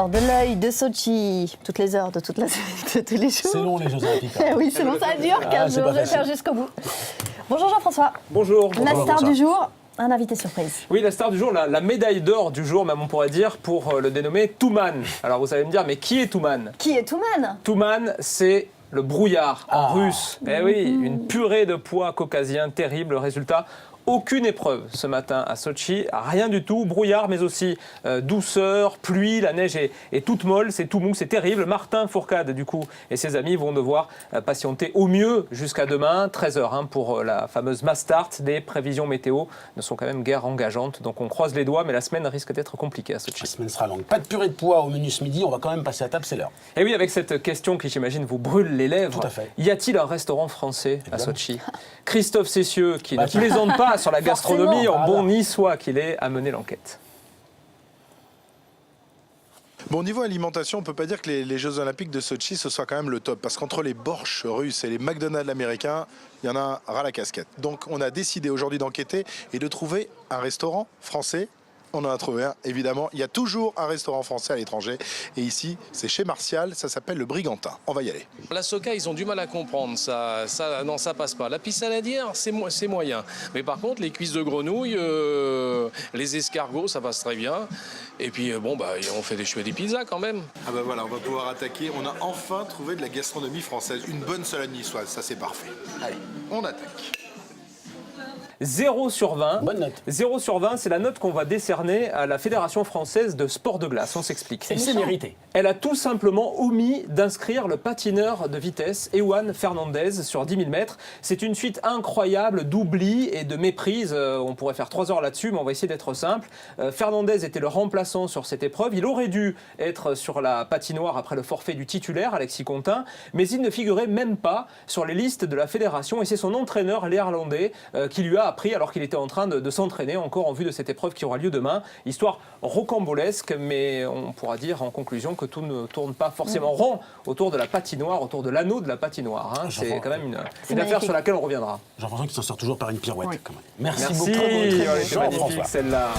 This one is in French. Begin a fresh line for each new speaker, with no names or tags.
heures de l'œil de Sochi, toutes les heures de toute la de tous les jours.
C'est long les Jeux Olympiques.
Eh oui, c'est long, ça dure 15 jours, je vais faire jusqu'au bout. Bonjour Jean-François.
Bonjour.
La star du jour, un invité surprise.
Oui, la star du jour, la médaille d'or du jour, même on pourrait dire, pour le dénommer Touman. Alors vous allez me dire, mais qui est Touman?
Qui est Touman?
Touman, c'est le brouillard en russe. Eh oui, une purée de pois caucasien terrible. Résultat, aucune épreuve ce matin à Sochi, rien du tout. Brouillard, mais aussi douceur, pluie, la neige est toute molle, c'est tout mou, c'est terrible. Martin Fourcade, du coup, et ses amis vont devoir patienter au mieux jusqu'à demain, 13h, pour la fameuse mass start. Des prévisions météo ne sont quand même guère engageantes, donc on croise les doigts, mais la semaine risque d'être compliquée à Sochi.
La semaine sera longue. Pas de purée de pois au menu ce midi, on va quand même passer à table, c'est l'heure.
Et oui, avec cette question qui, j'imagine, vous brûle les lèvres.
Tout à fait.
Y a-t-il un restaurant français à Sochi? Christophe Cessieux, qui ne
tiens.
plaisante pas sur la gastronomie,
Forcément.
en bon niçois qu'il est, a mené l'enquête.
Bon, au niveau alimentation, on ne peut pas dire que les Jeux Olympiques de Sochi, ce soit quand même le top. Parce qu'entre les borshs russes et les McDonald's américains, il y en a un ras la casquette. Donc, on a décidé aujourd'hui d'enquêter et de trouver un restaurant français. On en a trouvé un, évidemment. Il y a toujours un restaurant français à l'étranger. Et ici, c'est chez Martial, ça s'appelle le Brigantin. On va y aller.
La soca, ils ont du mal à comprendre. Non, ça passe pas. La piste saladière, c'est moyen. Mais par contre, les cuisses de grenouille, les escargots, ça passe très bien. Et puis, on fait des pizzas quand même.
Ah bah voilà, on va pouvoir attaquer. On a enfin trouvé de la gastronomie française. Une bonne salade niçoise, ça c'est parfait. Allez, on attaque.
0 sur 20.
Bonne note.
0 sur 20, c'est la note qu'on va décerner à la Fédération française de sport de glace. On s'explique.
Et c'est mérité.
Elle a tout simplement omis d'inscrire le patineur de vitesse, Ewan Fernandez, sur 10 000 mètres. C'est une suite incroyable d'oubli et de méprise. On pourrait faire 3 heures là-dessus, mais on va essayer d'être simple. Fernandez était le remplaçant sur cette épreuve. Il aurait dû être sur la patinoire après le forfait du titulaire, Alexis Contin, mais il ne figurait même pas sur les listes de la fédération. Et c'est son entraîneur, Léarlandais, qui lui a appris alors qu'il était en train de s'entraîner encore en vue de cette épreuve qui aura lieu demain. Histoire rocambolesque, mais on pourra dire en conclusion que tout ne tourne pas forcément rond autour de la patinoire, autour de l'anneau de la patinoire. C'est quand même une affaire
magnifique.
sur laquelle on reviendra.
Jean-François qui s'en sort toujours par une pirouette.
Oui.
Quand même. Merci
Merci,
beaucoup
elle était
Jean-François.
magnifique celle-là.